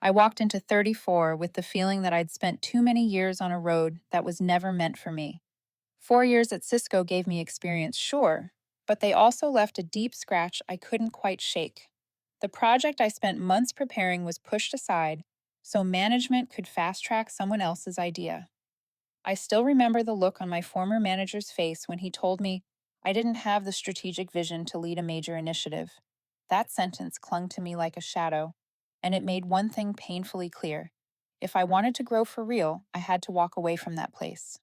I walked into 34 with the feeling that I'd spent too many years on a road that was never meant for me. 4 years at Cisco gave me experience, sure, but they also left a deep scratch I couldn't quite shake. The project I spent months preparing was pushed aside so management could fast track someone else's idea. I still remember the look on my former manager's face when he told me I didn't have the strategic vision to lead a major initiative. That sentence clung to me like a shadow, and it made one thing painfully clear. If I wanted to grow for real, I had to walk away from that place.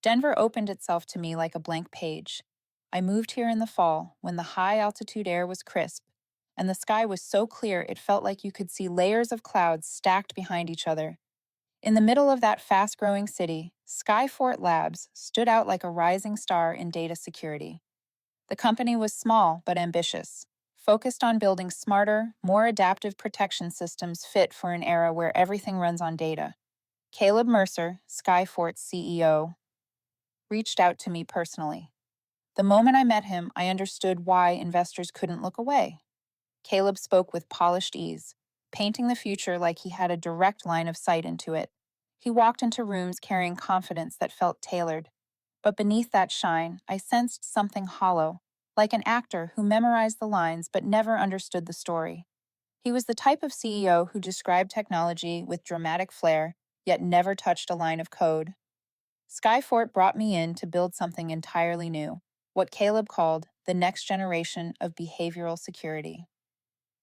Denver opened itself to me like a blank page. I moved here in the fall when the high altitude air was crisp, and the sky was so clear it felt like you could see layers of clouds stacked behind each other. In the middle of that fast growing city, Skyfort Labs stood out like a rising star in data security. The company was small but ambitious, focused on building smarter, more adaptive protection systems fit for an era where everything runs on data. Caleb Mercer, Skyfort's CEO, reached out to me personally. The moment I met him, I understood why investors couldn't look away. Caleb spoke with polished ease, painting the future like he had a direct line of sight into it. He walked into rooms carrying confidence that felt tailored. But beneath that shine, I sensed something hollow, like an actor who memorized the lines but never understood the story. He was the type of CEO who described technology with dramatic flair, yet never touched a line of code. Skyfort brought me in to build something entirely new, what Caleb called the next generation of behavioral security.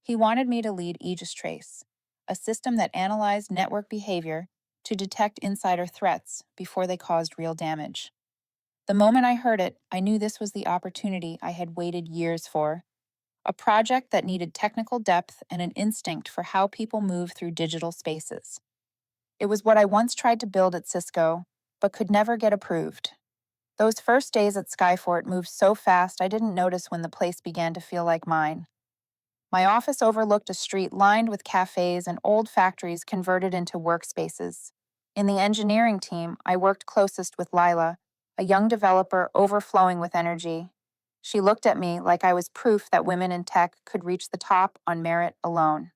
He wanted me to lead Aegis Trace, a system that analyzed network behavior to detect insider threats before they caused real damage. The moment I heard it, I knew this was the opportunity I had waited years for, a project that needed technical depth and an instinct for how people move through digital spaces. It was what I once tried to build at Cisco, but could never get approved. Those first days at Skyfort moved so fast I didn't notice when the place began to feel like mine. My office overlooked a street lined with cafes and old factories converted into workspaces. In the engineering team, I worked closest with Lila, a young developer overflowing with energy. She looked at me like I was proof that women in tech could reach the top on merit alone.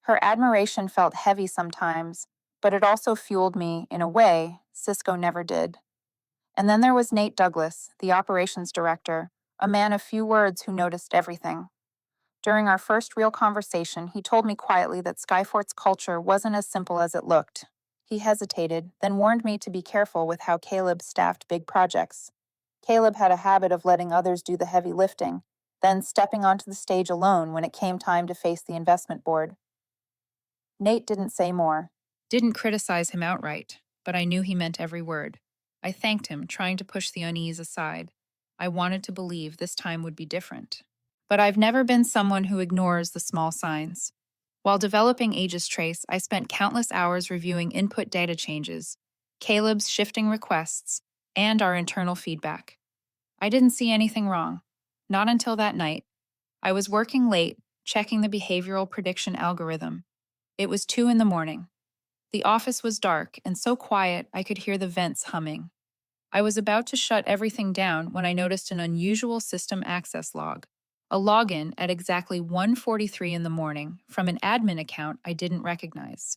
Her admiration felt heavy sometimes, but it also fueled me in a way Cisco never did. And then there was Nate Douglas, the operations director, a man of few words who noticed everything. During our first real conversation, he told me quietly that Skyfort's culture wasn't as simple as it looked. He hesitated, then warned me to be careful with how Caleb staffed big projects. Caleb had a habit of letting others do the heavy lifting, then stepping onto the stage alone when it came time to face the investment board. Nate didn't say more. Didn't criticize him outright, but I knew he meant every word. I thanked him, trying to push the unease aside. I wanted to believe this time would be different. But I've never been someone who ignores the small signs. While developing Aegis Trace, I spent countless hours reviewing input data changes, Caleb's shifting requests, and our internal feedback. I didn't see anything wrong. Not until that night. I was working late, checking the behavioral prediction algorithm. It was 2 in the morning. The office was dark and so quiet I could hear the vents humming. I was about to shut everything down when I noticed an unusual system access log, a login at exactly 1:43 in the morning from an admin account I didn't recognize.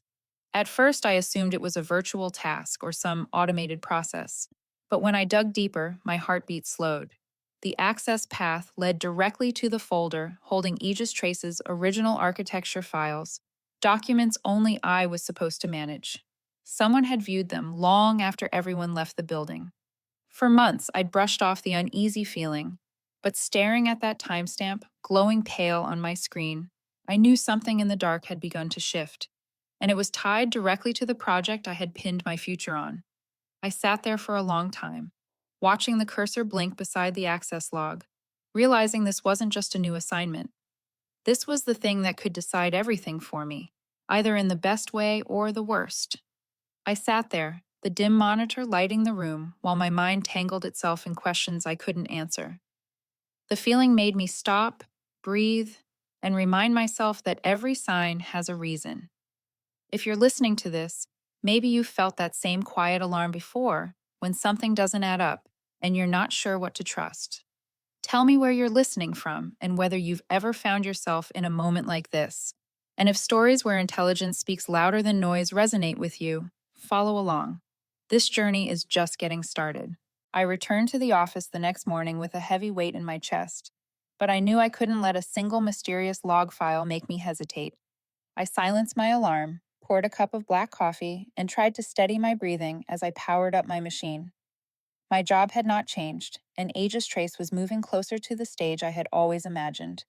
At first, I assumed it was a virtual task or some automated process, but when I dug deeper, my heartbeat slowed. The access path led directly to the folder holding Aegis Trace's original architecture files, documents only I was supposed to manage. Someone had viewed them long after everyone left the building. For months, I'd brushed off the uneasy feeling, but staring at that timestamp, glowing pale on my screen, I knew something in the dark had begun to shift, and it was tied directly to the project I had pinned my future on. I sat there for a long time, watching the cursor blink beside the access log, realizing this wasn't just a new assignment. This was the thing that could decide everything for me, either in the best way or the worst. I sat there, the dim monitor lighting the room while my mind tangled itself in questions I couldn't answer. The feeling made me stop, breathe, and remind myself that every sign has a reason. If you're listening to this, maybe you've felt that same quiet alarm before when something doesn't add up and you're not sure what to trust. Tell me where you're listening from and whether you've ever found yourself in a moment like this. And if stories where intelligence speaks louder than noise resonate with you, follow along. This journey is just getting started. I returned to the office the next morning with a heavy weight in my chest, but I knew I couldn't let a single mysterious log file make me hesitate. I silenced my alarm, poured a cup of black coffee, and tried to steady my breathing as I powered up my machine. My job had not changed, and Aegis Trace was moving closer to the stage I had always imagined.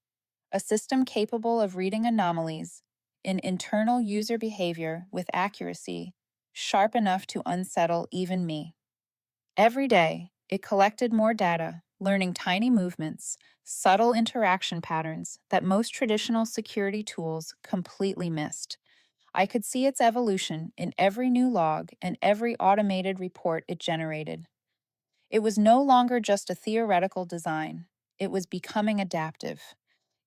A system capable of reading anomalies in internal user behavior with accuracy, sharp enough to unsettle even me. Every day, it collected more data, learning tiny movements, subtle interaction patterns that most traditional security tools completely missed. I could see its evolution in every new log and every automated report it generated. It was no longer just a theoretical design, it was becoming adaptive.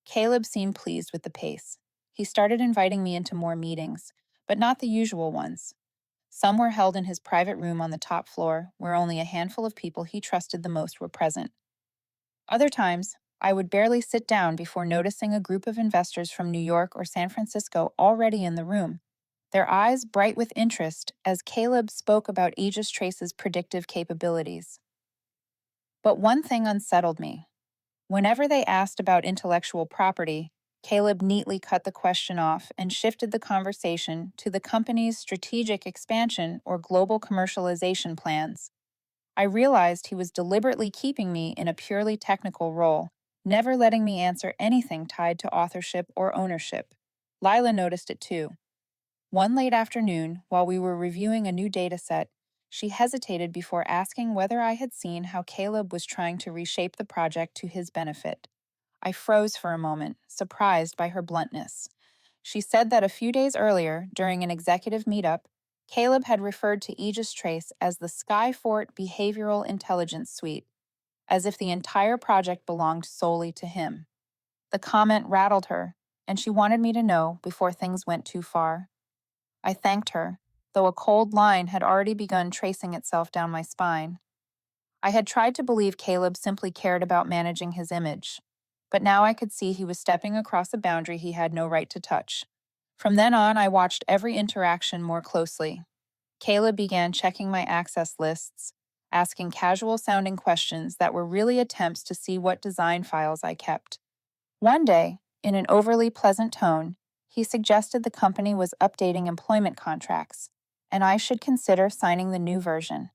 Caleb seemed pleased with the pace. He started inviting me into more meetings, but not the usual ones. Some were held in his private room on the top floor, where only a handful of people he trusted the most were present. Other times, I would barely sit down before noticing a group of investors from New York or San Francisco already in the room, their eyes bright with interest as Caleb spoke about Aegis Trace's predictive capabilities. But one thing unsettled me. Whenever they asked about intellectual property, Caleb neatly cut the question off and shifted the conversation to the company's strategic expansion or global commercialization plans. I realized he was deliberately keeping me in a purely technical role, never letting me answer anything tied to authorship or ownership. Lila noticed it too. One late afternoon, while we were reviewing a new data set, she hesitated before asking whether I had seen how Caleb was trying to reshape the project to his benefit. I froze for a moment, surprised by her bluntness. She said that a few days earlier, during an executive meetup, Caleb had referred to Aegis Trace as the Skyfort Behavioral Intelligence Suite, as if the entire project belonged solely to him. The comment rattled her, and she wanted me to know before things went too far. I thanked her, though a cold line had already begun tracing itself down my spine. I had tried to believe Caleb simply cared about managing his image, but now I could see he was stepping across a boundary he had no right to touch. From then on, I watched every interaction more closely. Caleb began checking my access lists, asking casual sounding questions that were really attempts to see what design files I kept. One day, in an overly pleasant tone, he suggested the company was updating employment contracts, and I should consider signing the new version.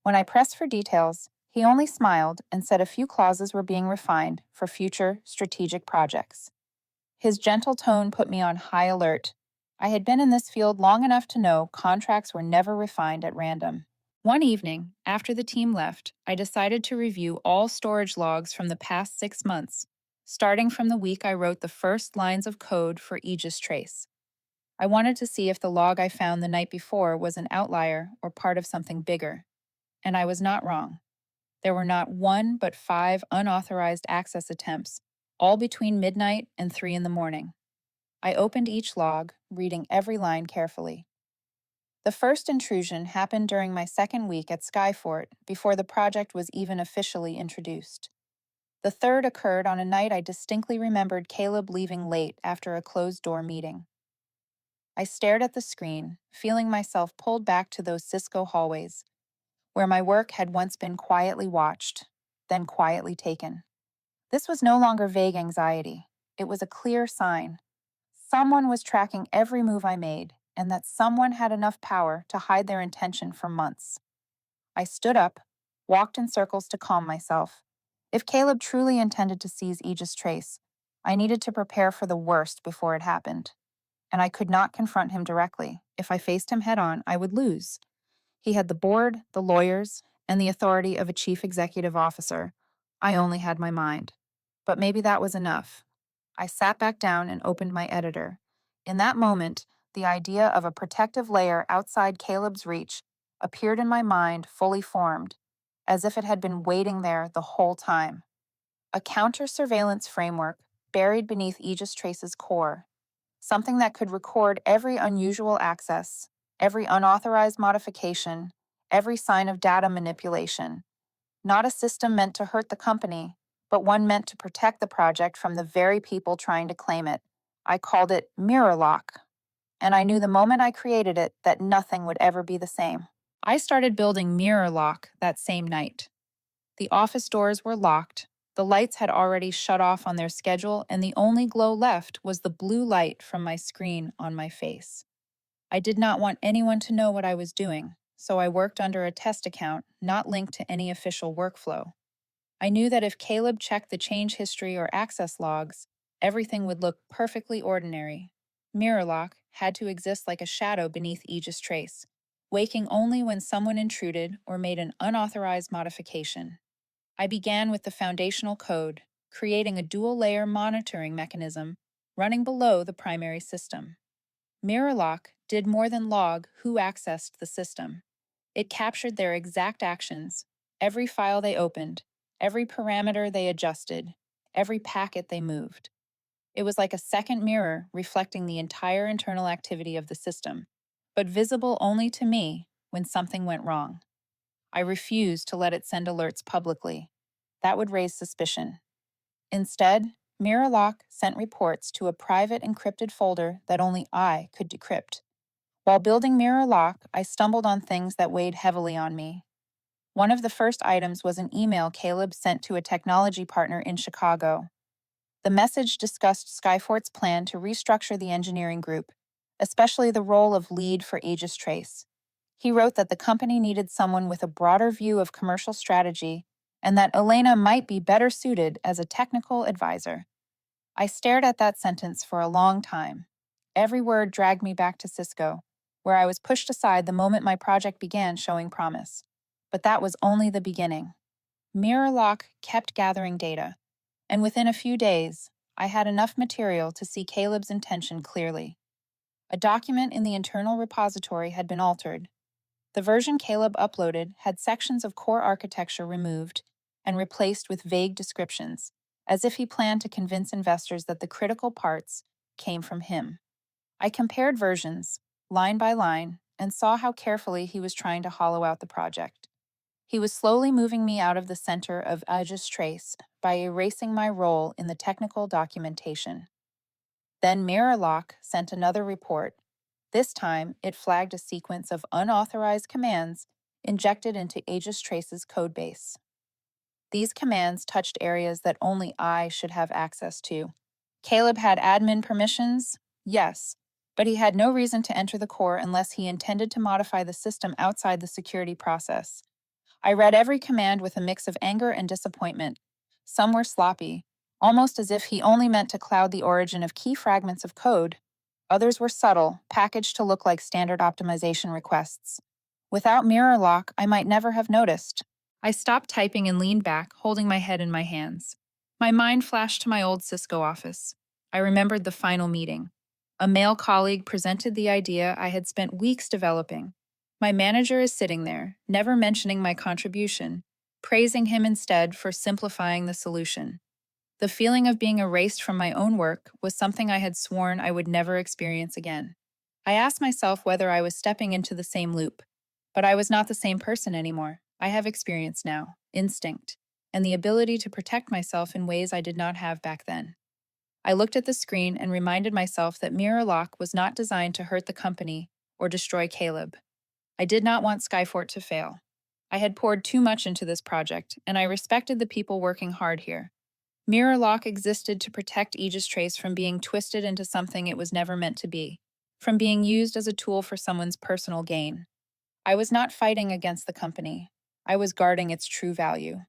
When I pressed for details, he only smiled and said a few clauses were being refined for future strategic projects. His gentle tone put me on high alert. I had been in this field long enough to know contracts were never refined at random. One evening, after the team left, I decided to review all storage logs from the past 6 months, starting from the week I wrote the first lines of code for Aegis Trace. I wanted to see if the log I found the night before was an outlier or part of something bigger. And I was not wrong. There were not one but 5 unauthorized access attempts, all between midnight and 3 in the morning. I opened each log, reading every line carefully. The first intrusion happened during my second week at Skyfort before the project was even officially introduced. The third occurred on a night I distinctly remembered Caleb leaving late after a closed-door meeting. I stared at the screen, feeling myself pulled back to those Cisco hallways, where my work had once been quietly watched, then quietly taken. This was no longer vague anxiety. It was a clear sign. Someone was tracking every move I made, and that someone had enough power to hide their intention for months. I stood up, walked in circles to calm myself. If Caleb truly intended to seize Aegis Trace, I needed to prepare for the worst before it happened. And I could not confront him directly. If I faced him head on, I would lose. He had the board, the lawyers, and the authority of a chief executive officer. I only had my mind. But maybe that was enough. I sat back down and opened my editor. In that moment, the idea of a protective layer outside Caleb's reach appeared in my mind fully formed, as if it had been waiting there the whole time. A counter-surveillance framework buried beneath Aegis Trace's core, something that could record every unusual access, every unauthorized modification, every sign of data manipulation. Not a system meant to hurt the company, but one meant to protect the project from the very people trying to claim it. I called it Mirror Lock, and I knew the moment I created it that nothing would ever be the same. I started building Mirror Lock that same night. The office doors were locked, the lights had already shut off on their schedule, and the only glow left was the blue light from my screen on my face. I did not want anyone to know what I was doing, so I worked under a test account not linked to any official workflow. I knew that if Caleb checked the change history or access logs, everything would look perfectly ordinary. Mirror Lock had to exist like a shadow beneath Aegis Trace, waking only when someone intruded or made an unauthorized modification. I began with the foundational code, creating a dual-layer monitoring mechanism running below the primary system. Mirror Lock did more than log who accessed the system. It captured their exact actions, every file they opened, every parameter they adjusted, every packet they moved. It was like a second mirror reflecting the entire internal activity of the system, but visible only to me when something went wrong. I refused to let it send alerts publicly. That would raise suspicion. Instead, MirrorLock sent reports to a private encrypted folder that only I could decrypt. While building MirrorLock, I stumbled on things that weighed heavily on me. One of the first items was an email Caleb sent to a technology partner in Chicago. The message discussed Skyfort's plan to restructure the engineering group, especially the role of lead for Aegis Trace. He wrote that the company needed someone with a broader view of commercial strategy and that Elena might be better suited as a technical advisor. I stared at that sentence for a long time. Every word dragged me back to Cisco, where I was pushed aside the moment my project began showing promise. But that was only the beginning. MirrorLock kept gathering data, and within a few days, I had enough material to see Caleb's intention clearly. A document in the internal repository had been altered. The version Caleb uploaded had sections of core architecture removed and replaced with vague descriptions, as if he planned to convince investors that the critical parts came from him. I compared versions, line by line, and saw how carefully he was trying to hollow out the project. He was slowly moving me out of the center of Aegis Trace by erasing my role in the technical documentation. Then MirrorLock sent another report. This time, it flagged a sequence of unauthorized commands injected into Aegis Trace's codebase. These commands touched areas that only I should have access to. Caleb had admin permissions, yes, but he had no reason to enter the core unless he intended to modify the system outside the security process. I read every command with a mix of anger and disappointment. Some were sloppy, almost as if he only meant to cloud the origin of key fragments of code. Others were subtle, packaged to look like standard optimization requests. Without Mirror Lock, I might never have noticed. I stopped typing and leaned back, holding my head in my hands. My mind flashed to my old Cisco office. I remembered the final meeting. A male colleague presented the idea I had spent weeks developing. My manager is sitting there, never mentioning my contribution, praising him instead for simplifying the solution. The feeling of being erased from my own work was something I had sworn I would never experience again. I asked myself whether I was stepping into the same loop, but I was not the same person anymore. I have experience now, instinct, and the ability to protect myself in ways I did not have back then. I looked at the screen and reminded myself that Mirror Lock was not designed to hurt the company or destroy Caleb. I did not want Skyfort to fail. I had poured too much into this project, and I respected the people working hard here. Mirror Lock existed to protect Aegis Trace from being twisted into something it was never meant to be, from being used as a tool for someone's personal gain. I was not fighting against the company. I was guarding its true value.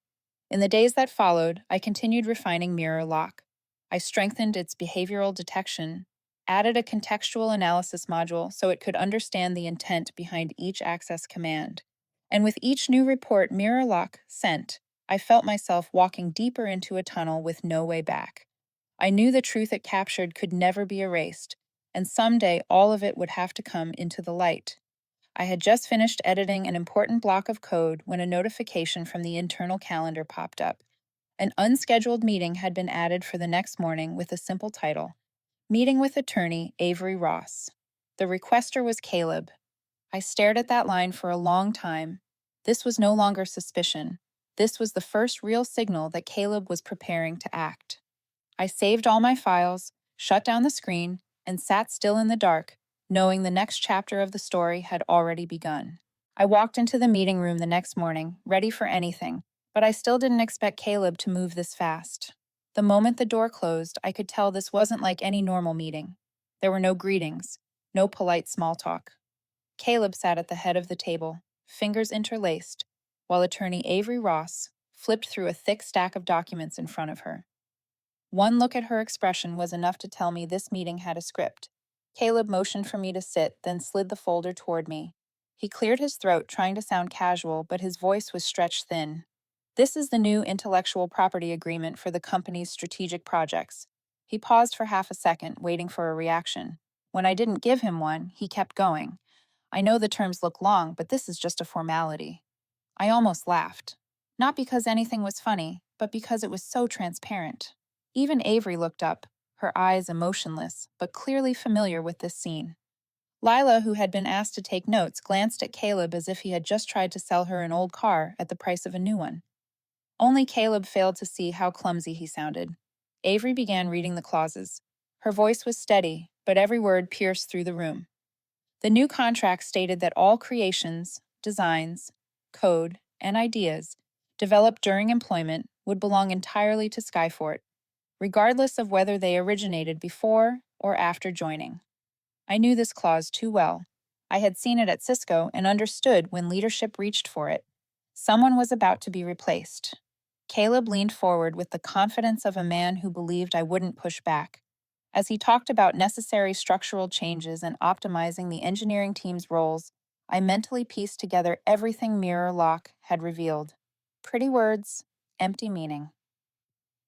In the days that followed, I continued refining Mirror Lock. I strengthened its behavioral detection, added a contextual analysis module so it could understand the intent behind each access command. And with each new report Mirror Lock sent, I felt myself walking deeper into a tunnel with no way back. I knew the truth it captured could never be erased, and someday all of it would have to come into the light. I had just finished editing an important block of code when a notification from the internal calendar popped up. An unscheduled meeting had been added for the next morning with a simple title, Meeting with Attorney Avery Ross. The requester was Caleb. I stared at that line for a long time. This was no longer suspicion. This was the first real signal that Caleb was preparing to act. I saved all my files, shut down the screen, and sat still in the dark, knowing the next chapter of the story had already begun. I walked into the meeting room the next morning, ready for anything, but I still didn't expect Caleb to move this fast. The moment the door closed, I could tell this wasn't like any normal meeting. There were no greetings, no polite small talk. Caleb sat at the head of the table, fingers interlaced, while attorney Avery Ross flipped through a thick stack of documents in front of her. One look at her expression was enough to tell me this meeting had a script. Caleb motioned for me to sit, then slid the folder toward me. He cleared his throat, trying to sound casual, but his voice was stretched thin. This is the new intellectual property agreement for the company's strategic projects. He paused for half a second, waiting for a reaction. When I didn't give him one, he kept going. I know the terms look long, but this is just a formality. I almost laughed. Not because anything was funny, but because it was so transparent. Even Avery looked up, her eyes emotionless, but clearly familiar with this scene. Lila, who had been asked to take notes, glanced at Caleb as if he had just tried to sell her an old car at the price of a new one. Only Caleb failed to see how clumsy he sounded. Avery began reading the clauses. Her voice was steady, but every word pierced through the room. The new contract stated that all creations, designs, code, and ideas developed during employment would belong entirely to Skyfort, regardless of whether they originated before or after joining. I knew this clause too well. I had seen it at Cisco and understood when leadership reached for it. Someone was about to be replaced. Caleb leaned forward with the confidence of a man who believed I wouldn't push back. As he talked about necessary structural changes and optimizing the engineering team's roles, I mentally pieced together everything Mirror Lock had revealed. Pretty words, empty meaning.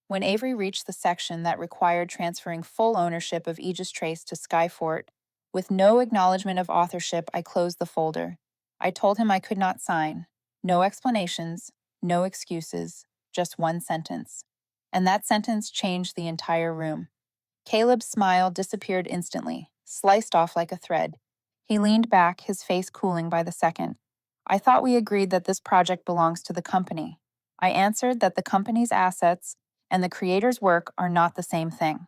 When Avery reached the section that required transferring full ownership of Aegis Trace to Skyfort, with no acknowledgement of authorship, I closed the folder. I told him I could not sign. No explanations, no excuses, just one sentence. And that sentence changed the entire room. Caleb's smile disappeared instantly, sliced off like a thread. He leaned back, his face cooling by the second. I thought we agreed that this project belongs to the company. I answered that the company's assets and the creator's work are not the same thing.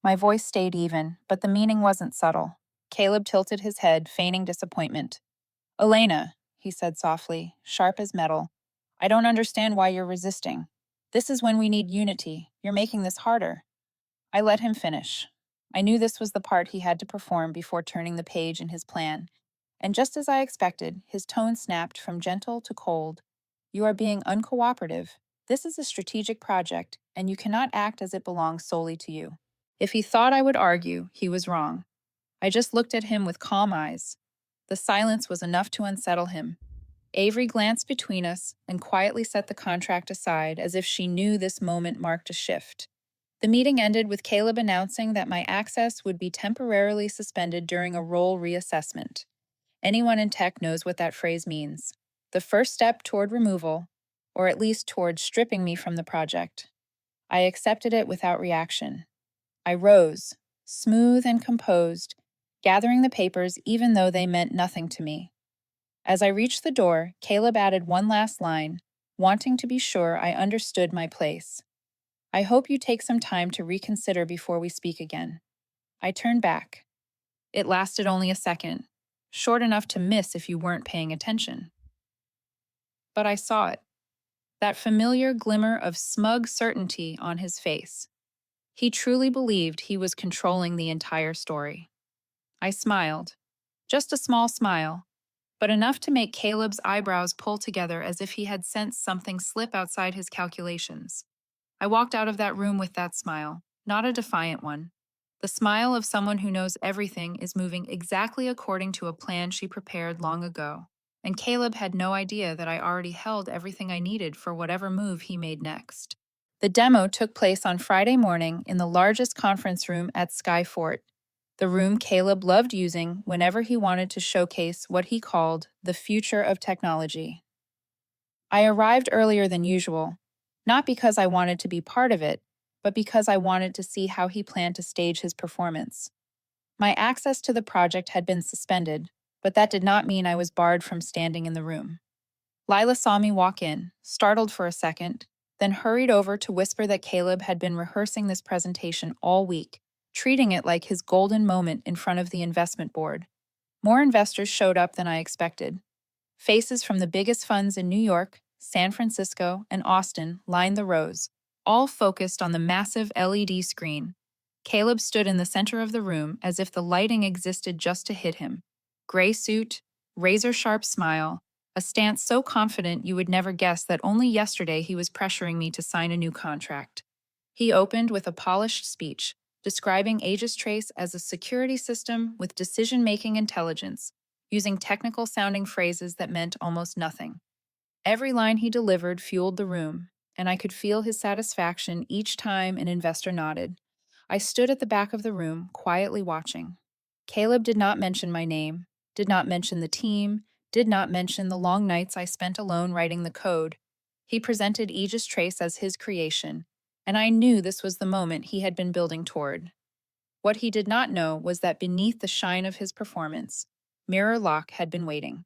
My voice stayed even, but the meaning wasn't subtle. Caleb tilted his head, feigning disappointment. Elena, he said softly, sharp as metal, I don't understand why you're resisting. This is when we need unity. You're making this harder. I let him finish. I knew this was the part he had to perform before turning the page in his plan. And just as I expected, his tone snapped from gentle to cold. You are being uncooperative. This is a strategic project, and you cannot act as it belongs solely to you. If he thought I would argue, he was wrong. I just looked at him with calm eyes. The silence was enough to unsettle him. Avery glanced between us and quietly set the contract aside as if she knew this moment marked a shift. The meeting ended with Caleb announcing that my access would be temporarily suspended during a role reassessment. Anyone in tech knows what that phrase means. The first step toward removal, or at least toward stripping me from the project. I accepted it without reaction. I rose, smooth and composed, gathering the papers even though they meant nothing to me. As I reached the door, Caleb added one last line, wanting to be sure I understood my place. I hope you take some time to reconsider before we speak again. I turned back. It lasted only a second, short enough to miss if you weren't paying attention. But I saw it, that familiar glimmer of smug certainty on his face. He truly believed he was controlling the entire story. I smiled, just a small smile, but enough to make Caleb's eyebrows pull together as if he had sensed something slip outside his calculations. I walked out of that room with that smile, not a defiant one. The smile of someone who knows everything is moving exactly according to a plan she prepared long ago. And Caleb had no idea that I already held everything I needed for whatever move he made next. The demo took place on Friday morning in the largest conference room at Skyfort, the room Caleb loved using whenever he wanted to showcase what he called the future of technology. I arrived earlier than usual, not because I wanted to be part of it, but because I wanted to see how he planned to stage his performance. My access to the project had been suspended, but that did not mean I was barred from standing in the room. Lila saw me walk in, startled for a second, then hurried over to whisper that Caleb had been rehearsing this presentation all week, treating it like his golden moment in front of the investment board. More investors showed up than I expected. Faces from the biggest funds in New York, San Francisco, and Austin lined the rows, all focused on the massive LED screen. Caleb stood in the center of the room as if the lighting existed just to hit him. Gray suit, razor sharp smile, a stance so confident you would never guess that only yesterday he was pressuring me to sign a new contract. He opened with a polished speech, describing Aegis Trace as a security system with decision-making intelligence, using technical sounding phrases that meant almost nothing. Every line he delivered fueled the room, and I could feel his satisfaction each time an investor nodded. I stood at the back of the room, quietly watching. Caleb did not mention my name, did not mention the team, did not mention the long nights I spent alone writing the code. He presented Aegis Trace as his creation, and I knew this was the moment he had been building toward. What he did not know was that beneath the shine of his performance, Mirror Lock had been waiting.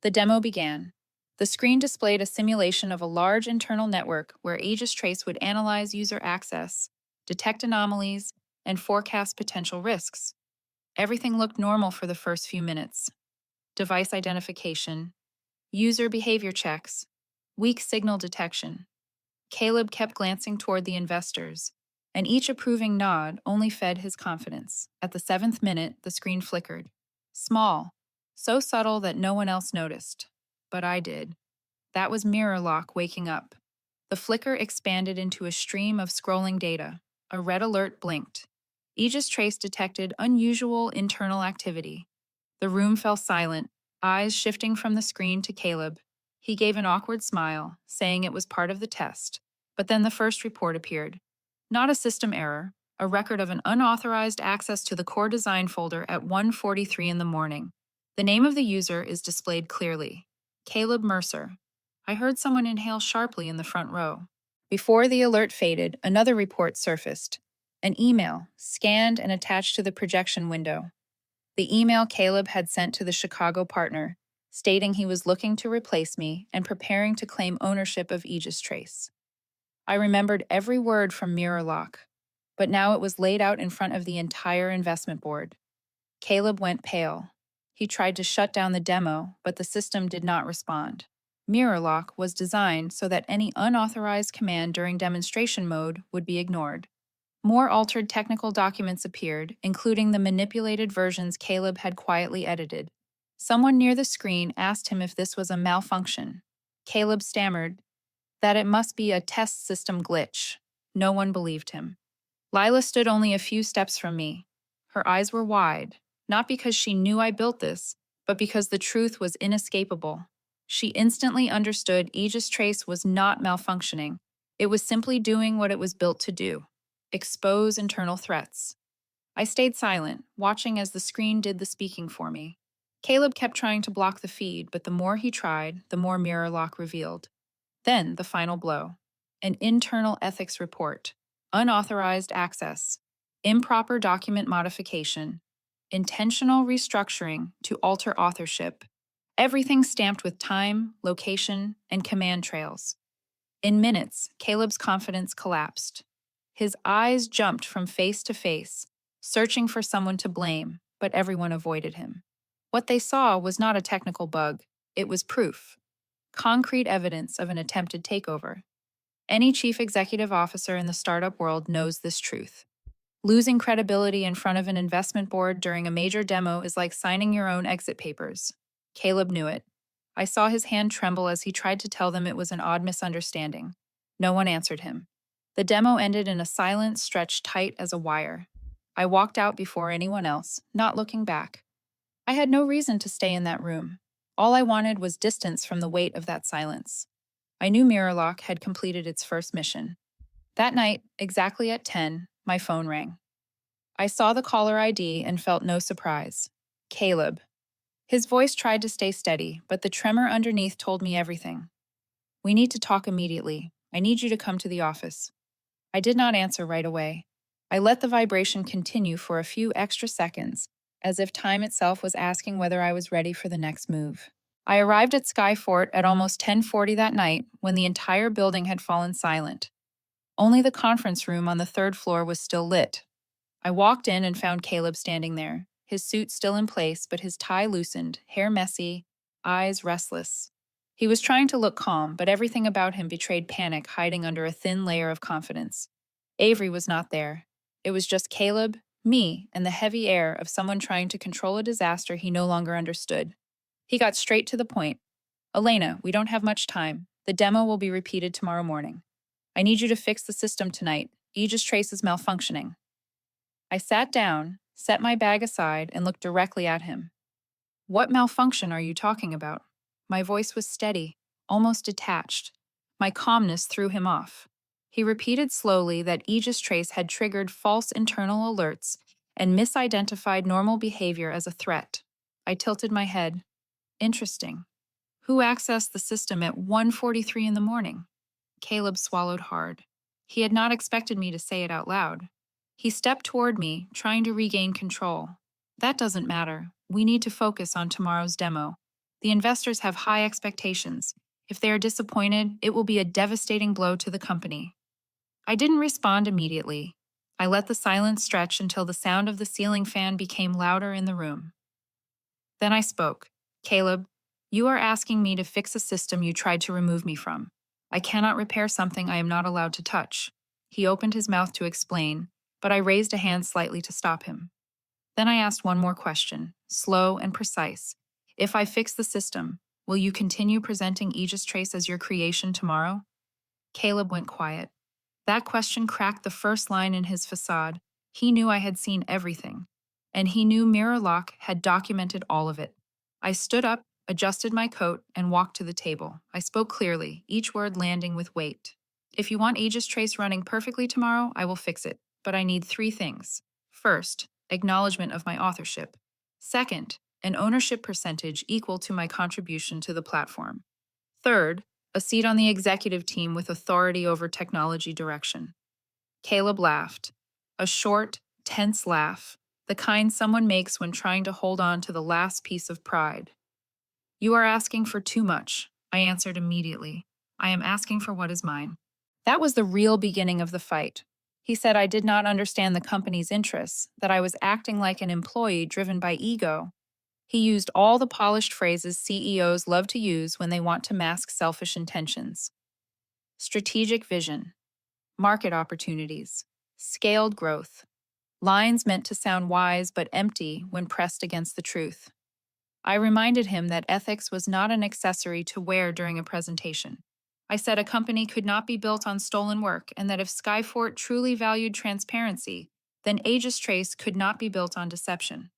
The demo began. The screen displayed a simulation of a large internal network where Aegis Trace would analyze user access, detect anomalies, and forecast potential risks. Everything looked normal for the first few minutes. Device identification, user behavior checks, weak signal detection. Caleb kept glancing toward the investors, and each approving nod only fed his confidence. At the 7th minute, the screen flickered. Small, so subtle that no one else noticed. But I did. That was Mirror Lock waking up. The flicker expanded into a stream of scrolling data. A red alert blinked. Aegis Trace detected unusual internal activity. The room fell silent, eyes shifting from the screen to Caleb. He gave an awkward smile, saying it was part of the test. But then the first report appeared. Not a system error, a record of an unauthorized access to the core design folder at 1:43 in the morning. The name of the user is displayed clearly. Caleb Mercer. I heard someone inhale sharply in the front row. Before the alert faded, another report surfaced. An email, scanned and attached to the projection window. The email Caleb had sent to the Chicago partner, stating he was looking to replace me and preparing to claim ownership of Aegis Trace. I remembered every word from Mirror Lock, but now it was laid out in front of the entire investment board. Caleb went pale. He tried to shut down the demo, but the system did not respond. Mirror Lock was designed so that any unauthorized command during demonstration mode would be ignored. More altered technical documents appeared, including the manipulated versions Caleb had quietly edited. Someone near the screen asked him if this was a malfunction. Caleb stammered that it must be a test system glitch. No one believed him. Lila stood only a few steps from me. Her eyes were wide, not because she knew I built this, but because the truth was inescapable. She instantly understood Aegis Trace was not malfunctioning. It was simply doing what it was built to do: expose internal threats. I stayed silent, watching as the screen did the speaking for me. Caleb kept trying to block the feed, but the more he tried, the more Mirror Lock revealed. Then the final blow: an internal ethics report, unauthorized access, improper document modification, intentional restructuring to alter authorship, everything stamped with time, location, and command trails. In minutes, Caleb's confidence collapsed. His eyes jumped from face to face, searching for someone to blame, but everyone avoided him. What they saw was not a technical bug, it was proof. Concrete evidence of an attempted takeover. Any chief executive officer in the startup world knows this truth. Losing credibility in front of an investment board during a major demo is like signing your own exit papers. Caleb knew it. I saw his hand tremble as he tried to tell them it was an odd misunderstanding. No one answered him. The demo ended in a silence stretched tight as a wire. I walked out before anyone else, not looking back. I had no reason to stay in that room. All I wanted was distance from the weight of that silence. I knew Mirror Lock had completed its first mission. That night, exactly at 10, my phone rang. I saw the caller ID and felt no surprise. Caleb. His voice tried to stay steady, but the tremor underneath told me everything. We need to talk immediately. I need you to come to the office. I did not answer right away. I let the vibration continue for a few extra seconds, as if time itself was asking whether I was ready for the next move. I arrived at Skyfort at almost 10:40 that night when the entire building had fallen silent. Only the conference room on the 3rd floor was still lit. I walked in and found Caleb standing there, his suit still in place, but his tie loosened, hair messy, eyes restless. He was trying to look calm, but everything about him betrayed panic hiding under a thin layer of confidence. Avery was not there. It was just Caleb, me, and the heavy air of someone trying to control a disaster he no longer understood. He got straight to the point. Elena, we don't have much time. The demo will be repeated tomorrow morning. I need you to fix the system tonight. Aegis Trace is malfunctioning. I sat down, set my bag aside, and looked directly at him. What malfunction are you talking about? My voice was steady, almost detached. My calmness threw him off. He repeated slowly that Aegis Trace had triggered false internal alerts and misidentified normal behavior as a threat. I tilted my head. Interesting. Who accessed the system at 1:43 in the morning? Caleb swallowed hard. He had not expected me to say it out loud. He stepped toward me, trying to regain control. That doesn't matter. We need to focus on tomorrow's demo. The investors have high expectations. If they are disappointed, it will be a devastating blow to the company. I didn't respond immediately. I let the silence stretch until the sound of the ceiling fan became louder in the room. Then I spoke. Caleb, you are asking me to fix a system you tried to remove me from. I cannot repair something I am not allowed to touch. He opened his mouth to explain, but I raised a hand slightly to stop him. Then I asked one more question, slow and precise. If I fix the system, will you continue presenting Aegis Trace as your creation tomorrow? Caleb went quiet. That question cracked the first line in his facade. He knew I had seen everything, and he knew Mirror Lock had documented all of it. I stood up, adjusted my coat, and walked to the table. I spoke clearly, each word landing with weight. If you want Aegis Trace running perfectly tomorrow, I will fix it, but I need 3 things. First, acknowledgement of my authorship. Second, an ownership percentage equal to my contribution to the platform. Third, a seat on the executive team with authority over technology direction. Caleb laughed. A short, tense laugh, the kind someone makes when trying to hold on to the last piece of pride. You are asking for too much, I answered immediately. I am asking for what is mine. That was the real beginning of the fight. He said I did not understand the company's interests, that I was acting like an employee driven by ego. He used all the polished phrases CEOs love to use when they want to mask selfish intentions. Strategic vision, market opportunities, scaled growth. Lines meant to sound wise but empty when pressed against the truth. I reminded him that ethics was not an accessory to wear during a presentation. I said a company could not be built on stolen work, and that if Skyfort truly valued transparency, then Aegis Trace could not be built on deception.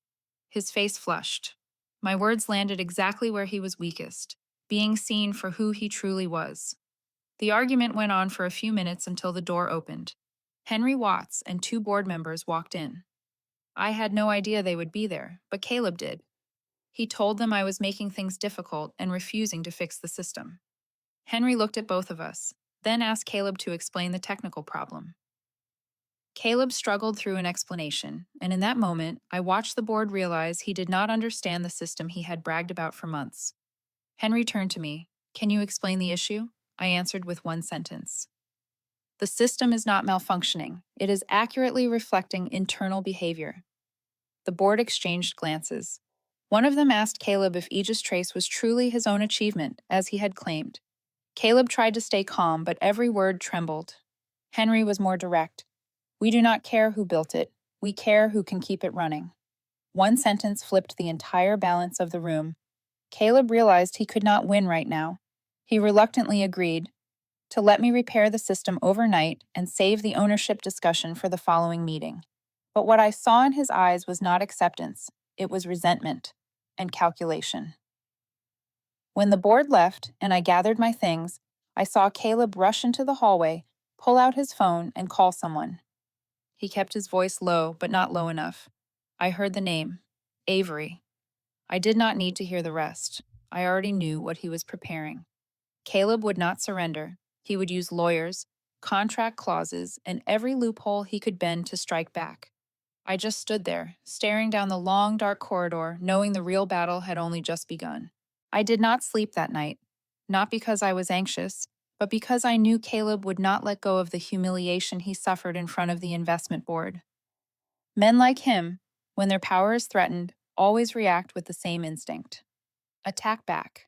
His face flushed. My words landed exactly where he was weakest, being seen for who he truly was. The argument went on for a few minutes until the door opened. Henry Watts and 2 board members walked in. I had no idea they would be there, but Caleb did. He told them I was making things difficult and refusing to fix the system. Henry looked at both of us, then asked Caleb to explain the technical problem. Caleb struggled through an explanation, and in that moment, I watched the board realize he did not understand the system he had bragged about for months. Henry turned to me. Can you explain the issue? I answered with one sentence. The system is not malfunctioning. It is accurately reflecting internal behavior. The board exchanged glances. One of them asked Caleb if Aegis Trace was truly his own achievement, as he had claimed. Caleb tried to stay calm, but every word trembled. Henry was more direct. We do not care who built it. We care who can keep it running. One sentence flipped the entire balance of the room. Caleb realized he could not win right now. He reluctantly agreed to let me repair the system overnight and save the ownership discussion for the following meeting. But what I saw in his eyes was not acceptance. It was resentment and calculation. When the board left and I gathered my things, I saw Caleb rush into the hallway, pull out his phone, and call someone. He kept his voice low, but not low enough. I heard the name, Avery. I did not need to hear the rest. I already knew what he was preparing. Caleb would not surrender. He would use lawyers, contract clauses, and every loophole he could bend to strike back. I just stood there, staring down the long, dark corridor, knowing the real battle had only just begun. I did not sleep that night, not because I was anxious, but because I knew Caleb would not let go of the humiliation he suffered in front of the investment board. Men like him, when their power is threatened, always react with the same instinct: attack back.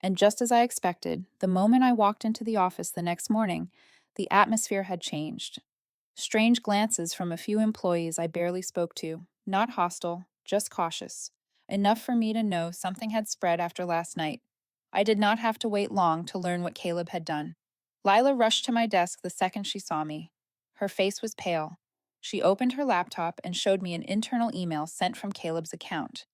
And just as I expected, the moment I walked into the office the next morning, the atmosphere had changed. Strange glances from a few employees I barely spoke to, not hostile, just cautious, enough for me to know something had spread after last night. I did not have to wait long to learn what Caleb had done. Lila rushed to my desk the second she saw me. Her face was pale. She opened her laptop and showed me an internal email sent from Caleb's account.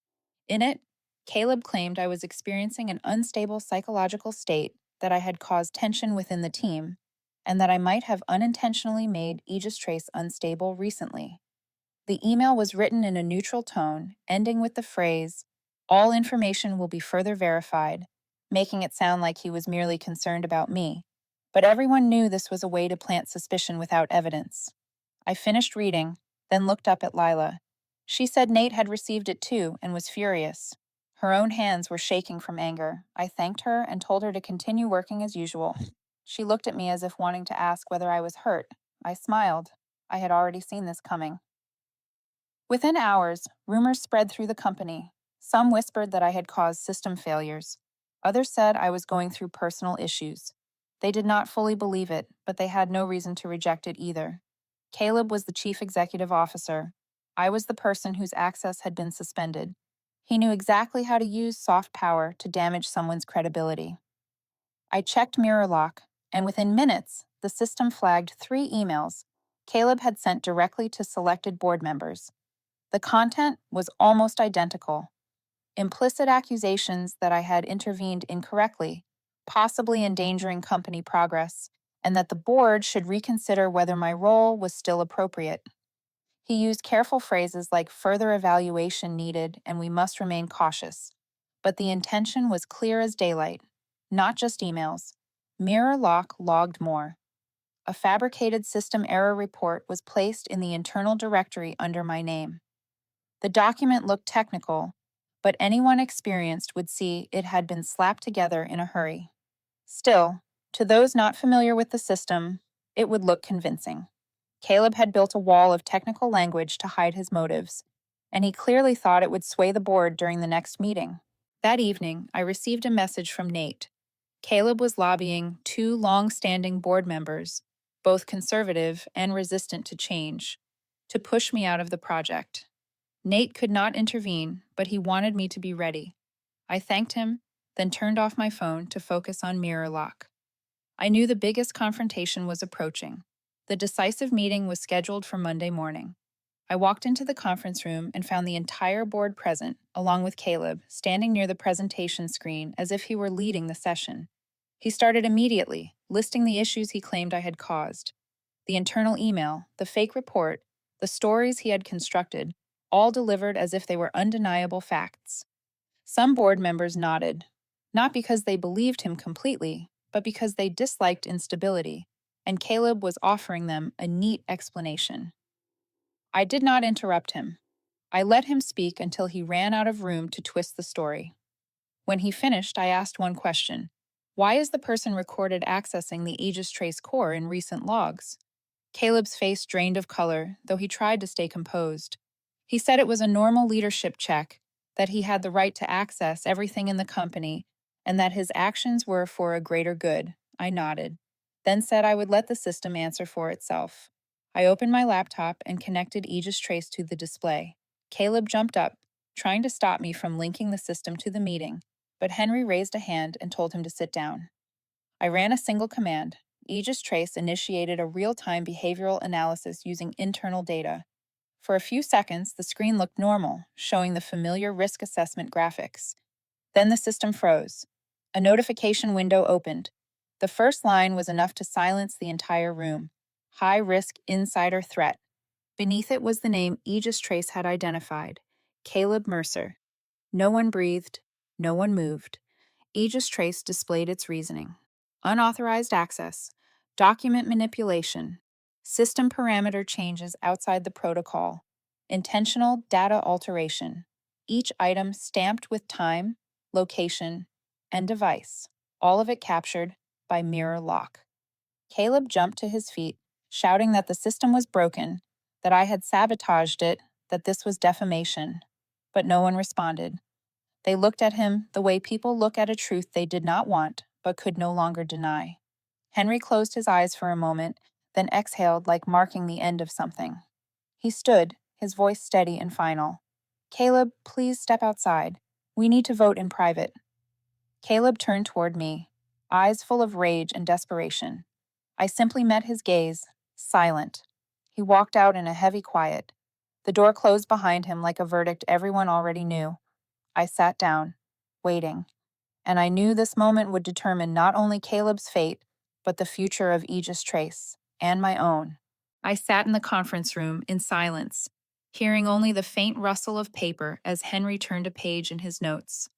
In it, Caleb claimed I was experiencing an unstable psychological state, that I had caused tension within the team, and that I might have unintentionally made Aegis Trace unstable recently. The email was written in a neutral tone, ending with the phrase, "All information will be further verified," making it sound like he was merely concerned about me. But everyone knew this was a way to plant suspicion without evidence. I finished reading, then looked up at Lila. She said Nate had received it too and was furious. Her own hands were shaking from anger. I thanked her and told her to continue working as usual. She looked at me as if wanting to ask whether I was hurt. I smiled. I had already seen this coming. Within hours, rumors spread through the company. Some whispered that I had caused system failures. Others said I was going through personal issues. They did not fully believe it, but they had no reason to reject it either. Caleb was the chief executive officer. I was the person whose access had been suspended. He knew exactly how to use soft power to damage someone's credibility. I checked Mirror Lock, and within minutes, the system flagged 3 emails Caleb had sent directly to selected board members. The content was almost identical: implicit accusations that I had intervened incorrectly, possibly endangering company progress, and that the board should reconsider whether my role was still appropriate. He used careful phrases like "further evaluation needed" and "we must remain cautious." But the intention was clear as daylight: not just emails. Mirror Lock logged more. A fabricated system error report was placed in the internal directory under my name. The document looked technical, but anyone experienced would see it had been slapped together in a hurry. Still, to those not familiar with the system, it would look convincing. Caleb had built a wall of technical language to hide his motives, and he clearly thought it would sway the board during the next meeting. That evening, I received a message from Nate. Caleb was lobbying 2 long-standing board members, both conservative and resistant to change, to push me out of the project. Nate could not intervene, but he wanted me to be ready. I thanked him, then turned off my phone to focus on Mirror Lock. I knew the biggest confrontation was approaching. The decisive meeting was scheduled for Monday morning. I walked into the conference room and found the entire board present, along with Caleb, standing near the presentation screen as if he were leading the session. He started immediately, listing the issues he claimed I had caused: the internal email, the fake report, the stories he had constructed, all delivered as if they were undeniable facts. Some board members nodded, not because they believed him completely, but because they disliked instability, and Caleb was offering them a neat explanation. I did not interrupt him. I let him speak until he ran out of room to twist the story. When he finished, I asked one question: why is the person recorded accessing the Aegis Trace core in recent logs? Caleb's face drained of color, though he tried to stay composed. He said it was a normal leadership check, that he had the right to access everything in the company, and that his actions were for a greater good. I nodded, then said I would let the system answer for itself. I opened my laptop and connected Aegis Trace to the display. Caleb jumped up, trying to stop me from linking the system to the meeting, but Henry raised a hand and told him to sit down. I ran a single command. Aegis Trace initiated a real-time behavioral analysis using internal data. For a few seconds, the screen looked normal, showing the familiar risk assessment graphics. Then the system froze. A notification window opened. The first line was enough to silence the entire room: high-risk insider threat. Beneath it was the name Aegis Trace had identified: Caleb Mercer. No one breathed. No one moved. Aegis Trace displayed its reasoning: unauthorized access, document manipulation, system parameter changes outside the protocol, intentional data alteration, each item stamped with time, location, and device, all of it captured by Mirror Lock. Caleb jumped to his feet, shouting that the system was broken, that I had sabotaged it, that this was defamation. But no one responded. They looked at him the way people look at a truth they did not want, but could no longer deny. Henry closed his eyes for a moment, then exhaled like marking the end of something. He stood, his voice steady and final. "Caleb, please step outside. We need to vote in private." Caleb turned toward me, eyes full of rage and desperation. I simply met his gaze, silent. He walked out in a heavy quiet. The door closed behind him like a verdict everyone already knew. I sat down, waiting, and I knew this moment would determine not only Caleb's fate, but the future of Aegis Trace, and my own. I sat in the conference room in silence, hearing only the faint rustle of paper as Henry turned a page in his notes.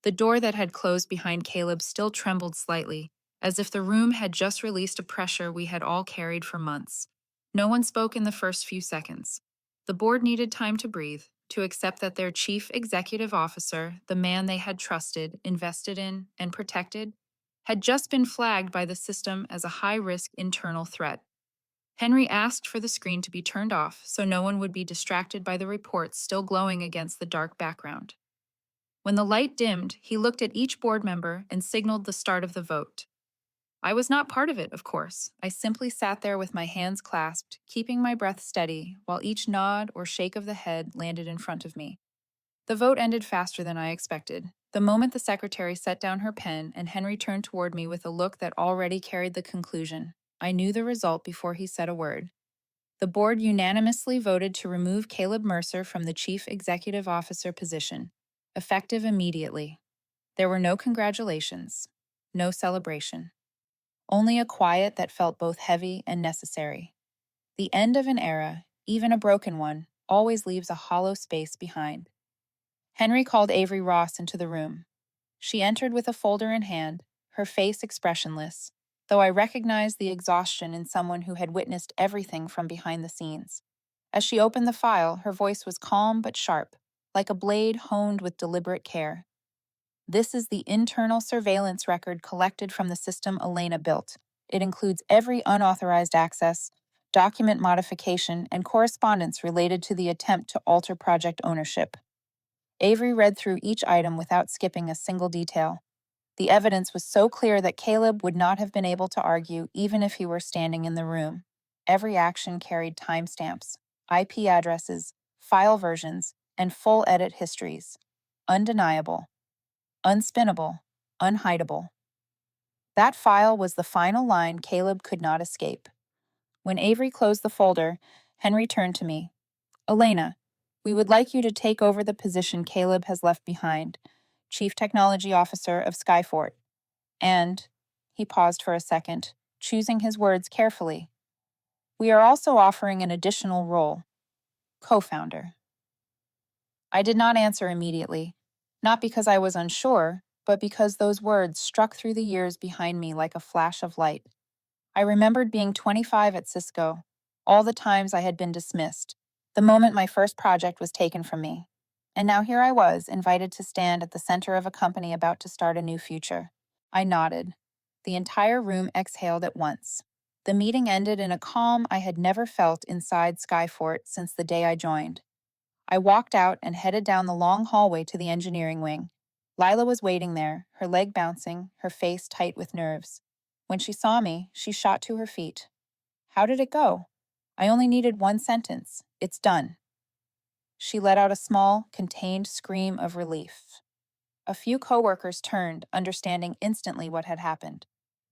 The door that had closed behind Caleb still trembled slightly, as if the room had just released a pressure we had all carried for months. No one spoke in the first few seconds. The board needed time to breathe, to accept that their chief executive officer, the man they had trusted, invested in, and protected, had just been flagged by the system as a high-risk internal threat. Henry asked for the screen to be turned off so no one would be distracted by the reports still glowing against the dark background. When the light dimmed, he looked at each board member and signaled the start of the vote. I was not part of it, of course. I simply sat there with my hands clasped, keeping my breath steady, while each nod or shake of the head landed in front of me. The vote ended faster than I expected. The moment the secretary set down her pen and Henry turned toward me with a look that already carried the conclusion, I knew the result before he said a word. The board unanimously voted to remove Caleb Mercer from the chief executive officer position, effective immediately. There were no congratulations, no celebration, only a quiet that felt both heavy and necessary. The end of an era, even a broken one, always leaves a hollow space behind. Henry called Avery Ross into the room. She entered with a folder in hand, her face expressionless, though I recognized the exhaustion in someone who had witnessed everything from behind the scenes. As she opened the file, her voice was calm but sharp, like a blade honed with deliberate care. "This is the internal surveillance record collected from the system Elena built. It includes every unauthorized access, document modification, and correspondence related to the attempt to alter project ownership." Avery read through each item without skipping a single detail. The evidence was so clear that Caleb would not have been able to argue even if he were standing in the room. Every action carried timestamps, IP addresses, file versions, and full edit histories. Undeniable, unspinnable, unhideable. That file was the final line Caleb could not escape. When Avery closed the folder, Henry turned to me. "Elena, we would like you to take over the position Caleb has left behind, Chief Technology Officer of Skyfort. And," he paused for a second, choosing his words carefully, "we are also offering an additional role, co-founder." I did not answer immediately, not because I was unsure, but because those words struck through the years behind me like a flash of light. I remembered being 25 at Cisco, all the times I had been dismissed, the moment my first project was taken from me. And now here I was, invited to stand at the center of a company about to start a new future. I nodded. The entire room exhaled at once. The meeting ended in a calm I had never felt inside Skyfort since the day I joined. I walked out and headed down the long hallway to the engineering wing. Lila was waiting there, her leg bouncing, her face tight with nerves. When she saw me, she shot to her feet. "How did it go?" "I only needed one sentence. It's done." She let out a small, contained scream of relief. A few coworkers turned, understanding instantly what had happened.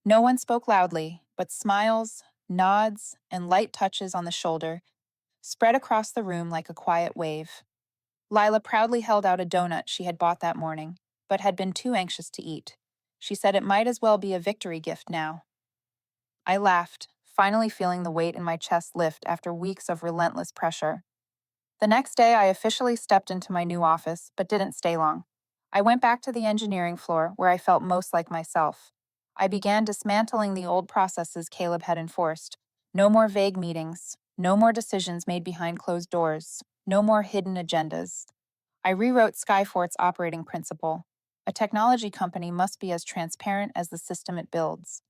No one spoke loudly, but smiles, nods, and light touches on the shoulder spread across the room like a quiet wave. Lila proudly held out a donut she had bought that morning, but had been too anxious to eat. She said it might as well be a victory gift now. I laughed, finally feeling the weight in my chest lift after weeks of relentless pressure. The next day, I officially stepped into my new office, but didn't stay long. I went back to the engineering floor, where I felt most like myself. I began dismantling the old processes Caleb had enforced. No more vague meetings, no more decisions made behind closed doors, no more hidden agendas. I rewrote Skyfort's operating principle. A technology company must be as transparent as the system it builds.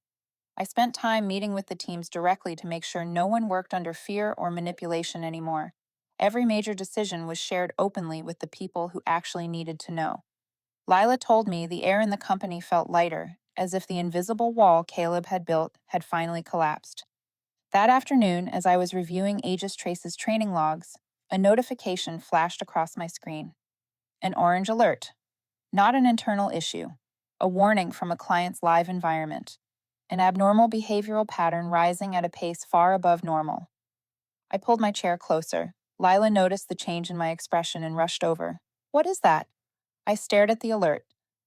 I spent time meeting with the teams directly to make sure no one worked under fear or manipulation anymore. Every major decision was shared openly with the people who actually needed to know. Lila told me the air in the company felt lighter, as if the invisible wall Caleb had built had finally collapsed. That afternoon, as I was reviewing Aegis Trace's training logs, a notification flashed across my screen. An orange alert. Not an internal issue. A warning from a client's live environment. An abnormal behavioral pattern rising at a pace far above normal. I pulled my chair closer. Lila noticed the change in my expression and rushed over. What is that? I stared at the alert.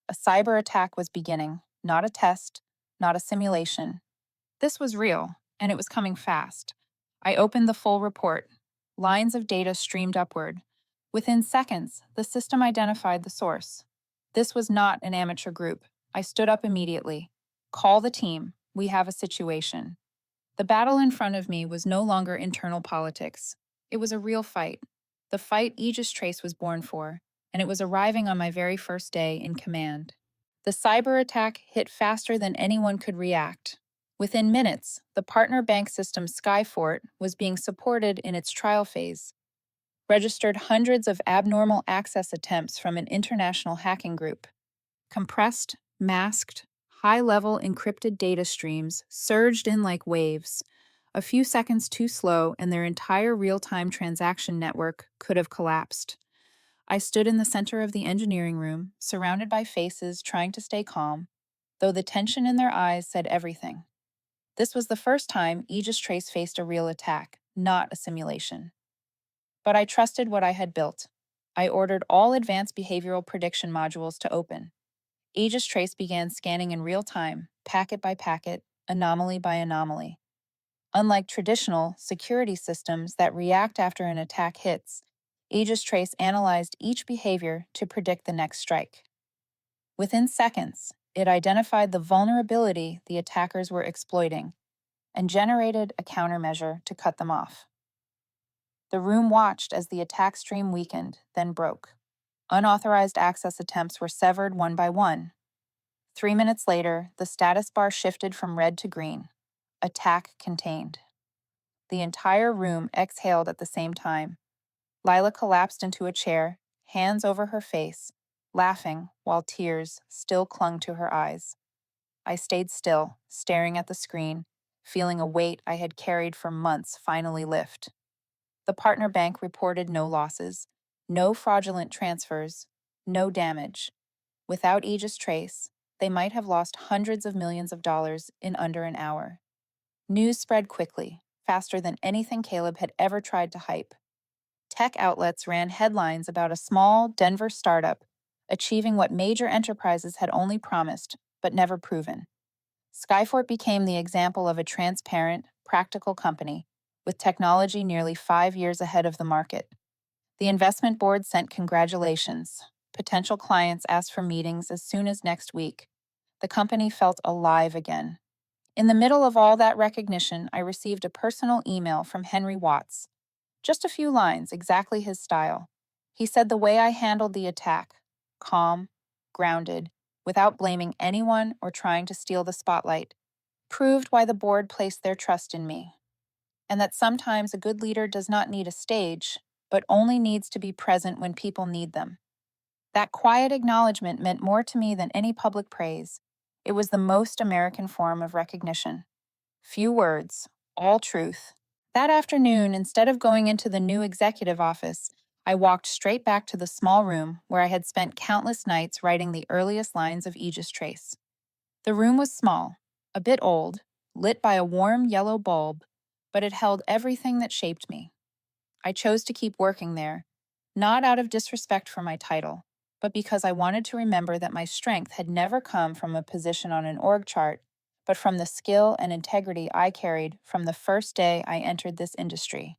A cyber attack was beginning, not a test, not a simulation. This was real, and it was coming fast. I opened the full report. Lines of data streamed upward. Within seconds, the system identified the source. This was not an amateur group. I stood up immediately. Call the team. We have a situation. The battle in front of me was no longer internal politics. It was a real fight. The fight Aegis Trace was born for, and it was arriving on my very first day in command. The cyber attack hit faster than anyone could react. Within minutes, the partner bank system Skyfort was being supported in its trial phase, registered hundreds of abnormal access attempts from an international hacking group. Compressed, masked, high-level encrypted data streams surged in like waves. A few seconds too slow, and their entire real-time transaction network could have collapsed. I stood in the center of the engineering room, surrounded by faces trying to stay calm, though the tension in their eyes said everything. This was the first time Aegis Trace faced a real attack, not a simulation. But I trusted what I had built. I ordered all advanced behavioral prediction modules to open. Aegis Trace began scanning in real time, packet by packet, anomaly by anomaly. Unlike traditional security systems that react after an attack hits, Aegis Trace analyzed each behavior to predict the next strike. Within seconds, it identified the vulnerability the attackers were exploiting and generated a countermeasure to cut them off. The room watched as the attack stream weakened, then broke. Unauthorized access attempts were severed one by one. 3 minutes later, the status bar shifted from red to green. Attack contained. The entire room exhaled at the same time. Lila collapsed into a chair, hands over her face, laughing while tears still clung to her eyes. I stayed still, staring at the screen, feeling a weight I had carried for months finally lift. The partner bank reported no losses, no fraudulent transfers, no damage. Without Aegis Trace, they might have lost hundreds of millions of dollars in under an hour. News spread quickly, faster than anything Caleb had ever tried to hype. Tech outlets ran headlines about a small Denver startup achieving what major enterprises had only promised, but never proven. Skyfort became the example of a transparent, practical company, with technology nearly 5 years ahead of the market. The investment board sent congratulations. Potential clients asked for meetings as soon as next week. The company felt alive again. In the middle of all that recognition, I received a personal email from Henry Watts. Just a few lines, exactly his style. He said the way I handled the attack, calm, grounded, without blaming anyone or trying to steal the spotlight, proved why the board placed their trust in me, and that sometimes a good leader does not need a stage, but only needs to be present when people need them. That quiet acknowledgement meant more to me than any public praise. It was the most American form of recognition. Few words, all truth. That afternoon, instead of going into the new executive office, I walked straight back to the small room where I had spent countless nights writing the earliest lines of Aegis Trace. The room was small, a bit old, lit by a warm yellow bulb, but it held everything that shaped me. I chose to keep working there, not out of disrespect for my title, but because I wanted to remember that my strength had never come from a position on an org chart, but from the skill and integrity I carried from the first day I entered this industry.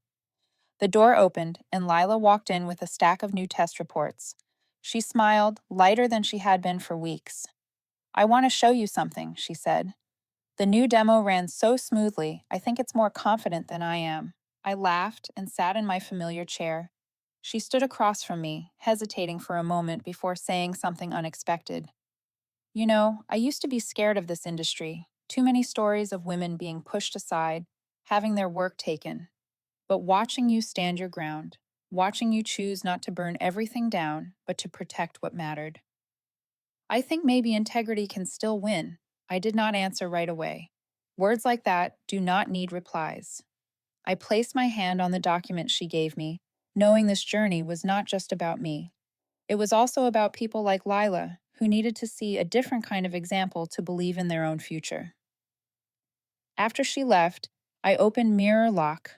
The door opened, and Lila walked in with a stack of new test reports. She smiled, lighter than she had been for weeks. "I want to show you something," she said. "The new demo ran so smoothly, I think it's more confident than I am." I laughed and sat in my familiar chair. She stood across from me, hesitating for a moment before saying something unexpected. "You know, I used to be scared of this industry. Too many stories of women being pushed aside, having their work taken, but watching you stand your ground, watching you choose not to burn everything down, but to protect what mattered. I think maybe integrity can still win. I did not answer right away. Words like that do not need replies. I placed my hand on the document she gave me, knowing this journey was not just about me. It was also about people like Lila, who needed to see a different kind of example to believe in their own future. After she left, I opened Mirror Lock.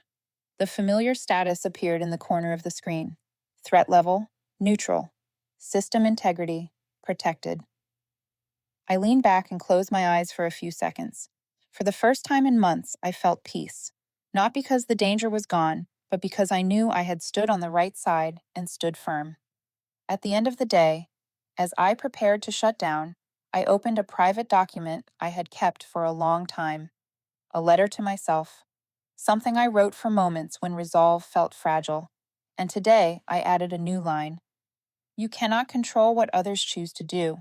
The familiar status appeared in the corner of the screen: threat level, neutral, system integrity, protected. I leaned back and closed my eyes for a few seconds. For the first time in months, I felt peace. Not because the danger was gone, but because I knew I had stood on the right side and stood firm. At the end of the day, as I prepared to shut down, I opened a private document I had kept for a long time, a letter to myself, something I wrote for moments when resolve felt fragile. And today, I added a new line: you cannot control what others choose to do,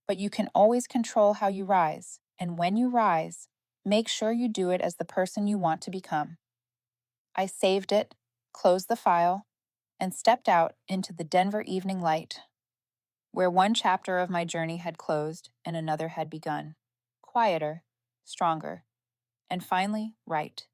but you can always control how you rise. And when you rise, make sure you do it as the person you want to become. I saved it, closed the file, and stepped out into the Denver evening light, where one chapter of my journey had closed and another had begun. Quieter, stronger, and finally, right.